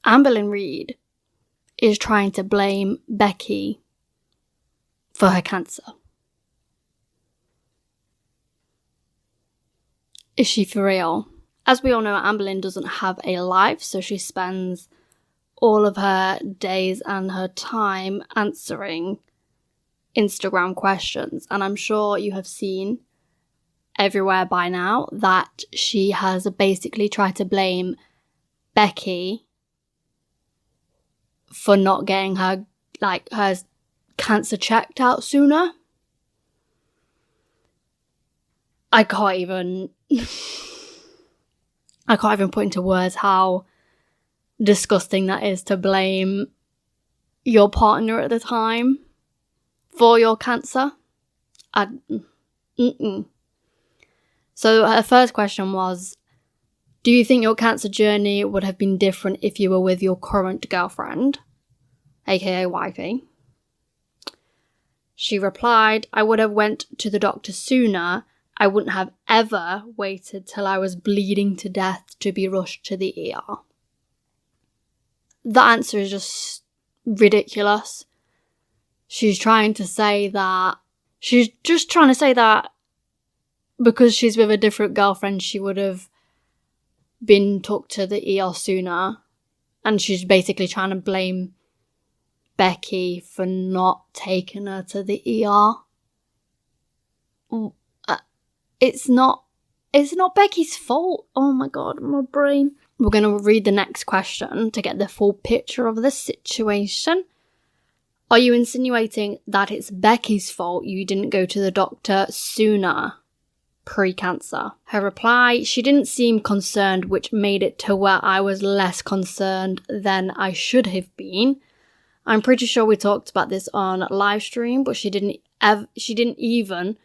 Amberlynn Reid is trying to blame Becky for her cancer. Is she for real? As we all know, Amberlynn doesn't have a life, so she spends all of her days and her time answering Instagram questions. And I'm sure you have seen everywhere by now that she has basically tried to blame Becky for not getting her cancer checked out sooner. I can't even put into words how disgusting that is, to blame your partner at the time for your cancer. So her first question was, do you think your cancer journey would have been different if you were with your current girlfriend, aka wifey? She replied, I would have went to the doctor sooner. I wouldn't have ever waited till I was bleeding to death to be rushed to the ER. The answer is just ridiculous. She's just trying to say that because she's with a different girlfriend, she would have been took to the ER sooner. And she's basically trying to blame Becky for not taking her to the ER. It's not Becky's fault. Oh my god, my brain. We're going to read the next question to get the full picture of the situation. Are you insinuating that it's Becky's fault you didn't go to the doctor sooner, pre-cancer? Her reply, she didn't seem concerned, which made it to where I was less concerned than I should have been. I'm pretty sure we talked about this on live stream, but she didn't even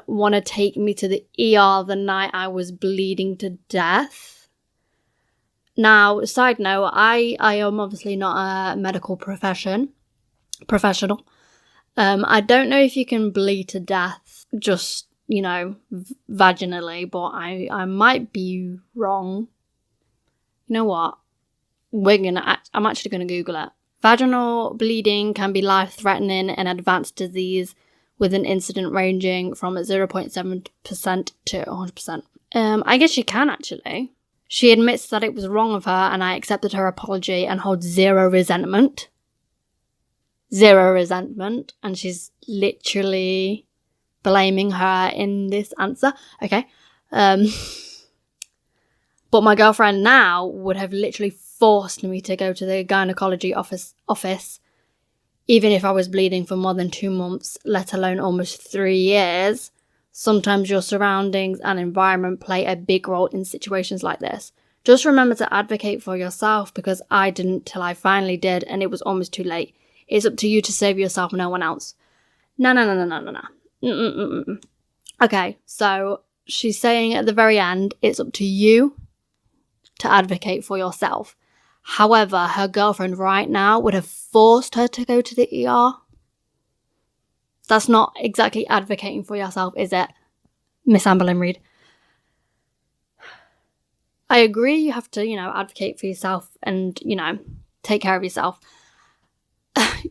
want to take me to the ER the night I was bleeding to death. Now, side note, I am obviously not a medical professional. I don't know if you can bleed to death just, vaginally, but I might be wrong. You know what? I'm actually going to Google it. Vaginal bleeding can be life-threatening and advanced disease with an incidence ranging from 0.7% to 100%. I guess you can, actually. She admits that it was wrong of her and I accepted her apology and hold zero resentment. Zero resentment. And she's literally blaming her in this answer. Okay. But my girlfriend now would have literally forced me to go to the gynecology office even if I was bleeding for more than 2 months, let alone almost 3 years. Sometimes your surroundings and environment play a big role in situations like this. Just remember to advocate for yourself, because I didn't till I finally did and it was almost too late. It's up to you to save yourself, no one else. No. Okay, so she's saying at the very end, it's up to you to advocate for yourself. However, her girlfriend right now would have forced her to go to the ER. That's not exactly advocating for yourself, is it, Miss Amberlynn Reid? I agree you have to, advocate for yourself and, take care of yourself.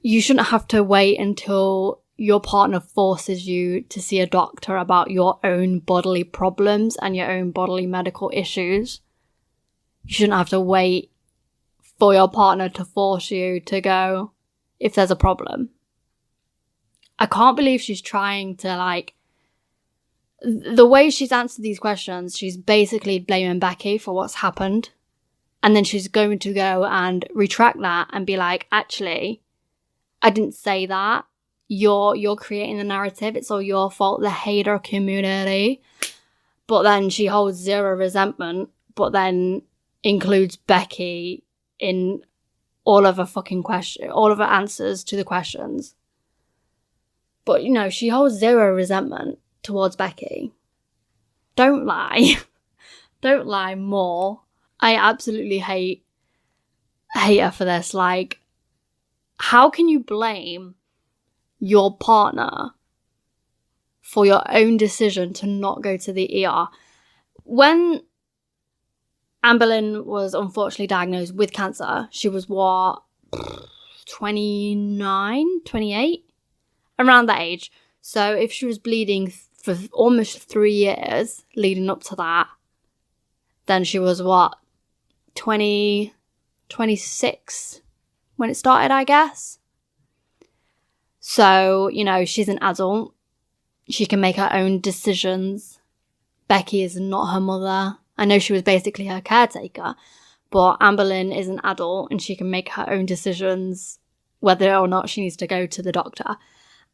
You shouldn't have to wait until your partner forces you to see a doctor about your own bodily problems and your own bodily medical issues. You shouldn't have to wait for your partner to force you to go if there's a problem. I can't believe she's trying to, the way she's answered these questions, she's basically blaming Becky for what's happened. And then she's going to go and retract that and be like, actually, I didn't say that. You're creating the narrative. It's all your fault, the hater community. But then she holds zero resentment, but then includes Becky in all of her answers to the questions. But, she holds zero resentment towards Becky. Don't lie. Don't lie more. I absolutely hate her for this. How can you blame your partner for your own decision to not go to the ER? When Amberlynn was unfortunately diagnosed with cancer. She was, 29, 28? Around that age. So if she was bleeding for almost 3 years leading up to that, then she was 26 when it started, I guess. So, she's an adult. She can make her own decisions. Becky is not her mother. I know she was basically her caretaker, but Amberlynn is an adult and she can make her own decisions whether or not she needs to go to the doctor.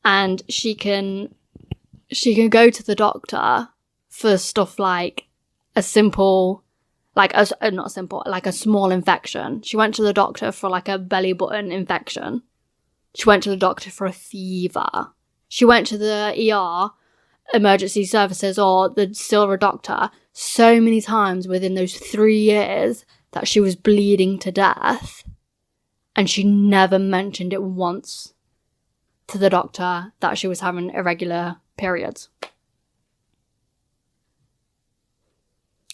And she can go to the doctor for stuff like a simple, like a small infection. She went to the doctor for like a belly button infection. She went to the doctor for a fever. She went to the ER, emergency services, or the silver doctor so many times within those 3 years that she was bleeding to death. And she never mentioned it once to the doctor that she was having irregular periods.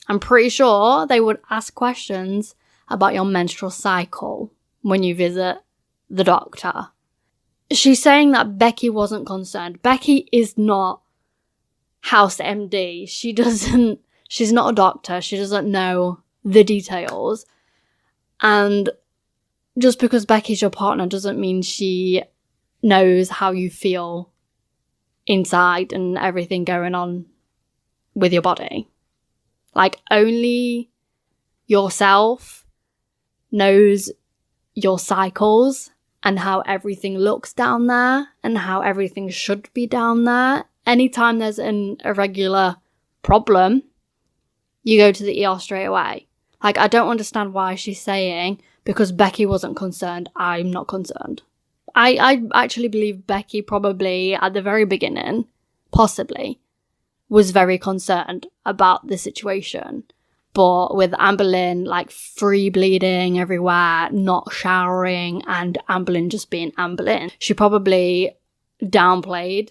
I'm pretty sure they would ask questions about your menstrual cycle when you visit the doctor. She's saying that Becky wasn't concerned. Becky is not House MD. She's not a doctor. She doesn't know the details. And just because Becky's your partner doesn't mean she knows how you feel inside and everything going on with your body. Like, only yourself knows your cycles and how everything looks down there and how everything should be down there. Anytime there's an irregular problem, you go to the ER straight away. Like, I don't understand why she's saying, because Becky wasn't concerned, I'm not concerned. I actually believe Becky probably, at the very beginning, possibly, was very concerned about the situation. But with Amberlynn, like, free bleeding everywhere, not showering, and Amberlynn just being Amberlynn, she probably downplayed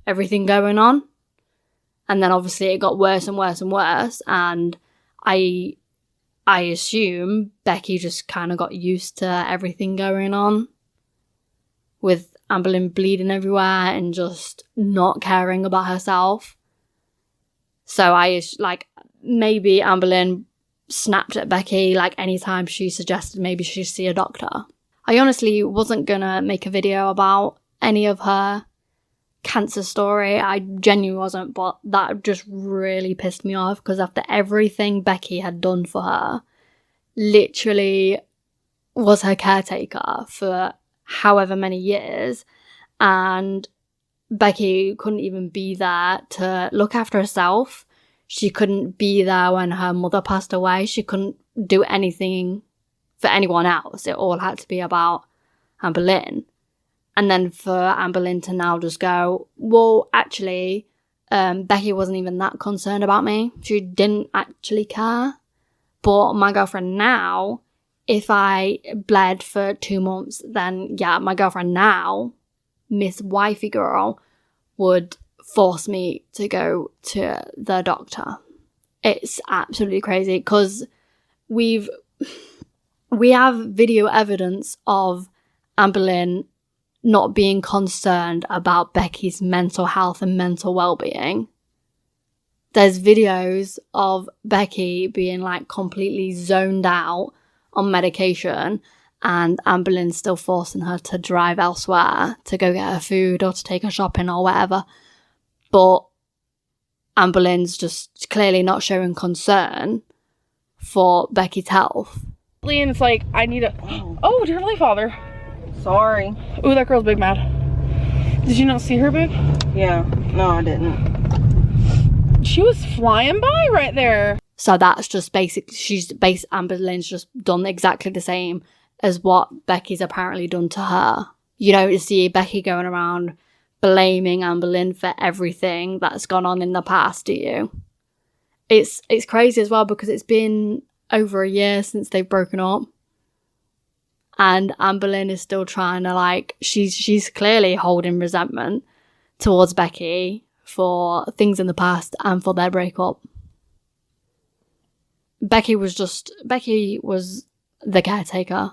everything going on. And then obviously it got worse and worse and worse. And I assume Becky just kind of got used to everything going on, with Amberlynn bleeding everywhere and just not caring about herself. So maybe Amberlynn snapped at Becky, like, anytime she suggested maybe she should see a doctor. I honestly wasn't gonna make a video about any of her cancer story. I genuinely wasn't, but that just really pissed me off, because after everything Becky had done for her, literally was her caretaker for however many years, and Becky couldn't even be there to look after herself. She couldn't be there when her mother passed away. She couldn't do anything for anyone else. It all had to be about Amberlynn. And then for Amberlynn to now just go, well, actually, Becky wasn't even that concerned about me. She didn't actually care. But my girlfriend now, if I bled for 2 months, then yeah, my girlfriend now, Miss Wifey Girl, would force me to go to the doctor. It's absolutely crazy, because we have video evidence of Amberlynn not being concerned about Becky's mental health and mental well-being. There's videos of Becky being like completely zoned out on medication, and Amberlynn still forcing her to drive elsewhere to go get her food or to take her shopping or whatever. But Amberlynn's just clearly not showing concern for Becky's health. And it's like, I need a... Oh, dear Holy Father. Sorry. Ooh, that girl's big mad. Did you not see her, babe? Yeah. No, I didn't. She was flying by right there. So that's just Amberlynn's just done exactly the same as what Becky's apparently done to her. You don't see Becky going around blaming Amberlynn for everything that's gone on in the past, do you? It's crazy as well, because it's been over a year since they've broken up, and Amberlynn is still trying to, like, she's clearly holding resentment towards Becky for things in the past and for their breakup. Becky was the caretaker,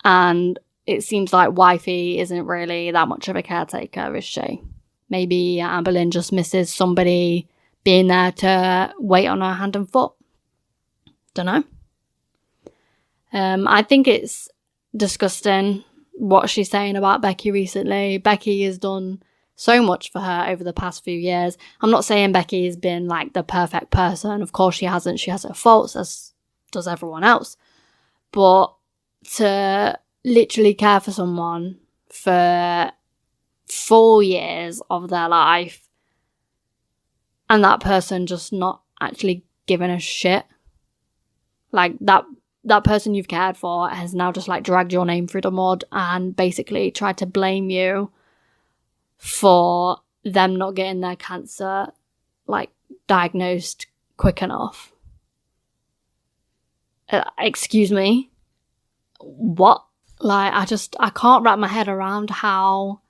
and it seems like wifey isn't really that much of a caretaker, is she? Maybe Amberlynn just misses somebody being there to wait on her hand and foot. Don't know. I think it's disgusting what she's saying about Becky recently. Becky has done so much for her over the past few years. I'm not saying Becky has been like the perfect person. Of course she hasn't. She has her faults, as does everyone else. But to literally care for someone for 4 years of their life and that person just not actually giving a shit, like that person you've cared for has now just like dragged your name through the mud and basically tried to blame you for them not getting their cancer like diagnosed quick enough. Excuse me? What? Like, I can't wrap my head around how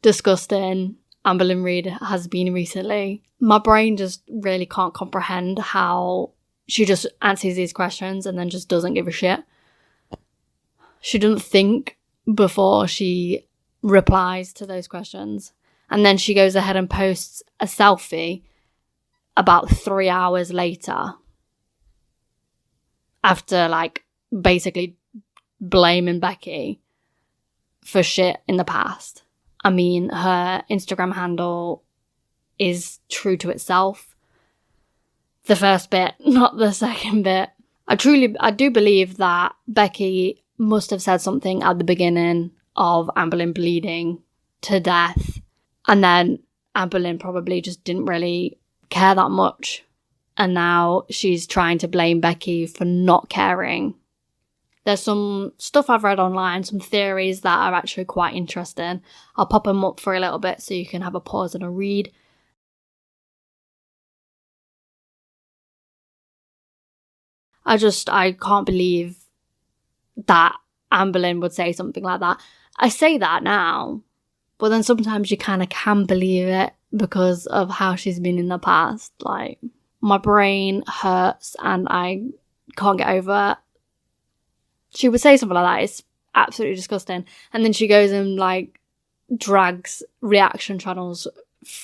disgusting Amberlynn Reid has been recently. My brain just really can't comprehend how she just answers these questions and then just doesn't give a shit. She doesn't think before she replies to those questions. And then she goes ahead and posts a selfie about 3 hours later after like basically blaming Becky for shit in the past. I mean, her Instagram handle is true to itself. The first bit, not the second bit. I do believe that Becky must have said something at the beginning of Amberlynn bleeding to death. And then Amberlynn probably just didn't really care that much. And now she's trying to blame Becky for not caring. There's some stuff I've read online, some theories that are actually quite interesting. I'll pop them up for a little bit so you can have a pause and a read. I can't believe that Amberlynn would say something like that. I say that now, but then sometimes you kind of can believe it because of how she's been in the past. Like, my brain hurts and I can't get over it. She would say something like that. It's absolutely disgusting. And then she goes and like drags reaction channels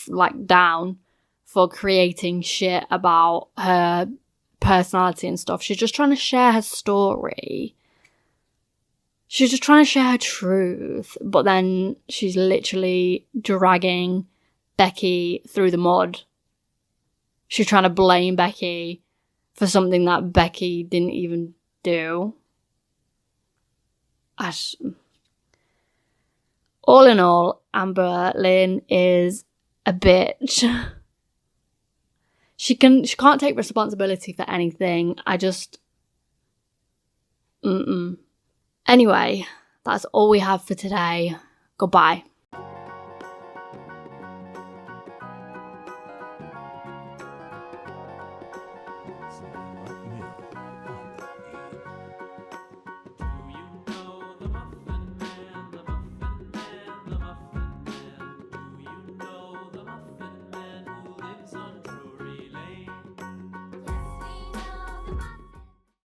like down for creating shit about her personality and stuff. She's just trying to share her story. She's just trying to share her truth. But then she's literally dragging Becky through the mud. She's trying to blame Becky for something that Becky didn't even do. All in all, Amberlynn is a bitch. She can't take responsibility for anything. Anyway, that's all we have for today. Goodbye.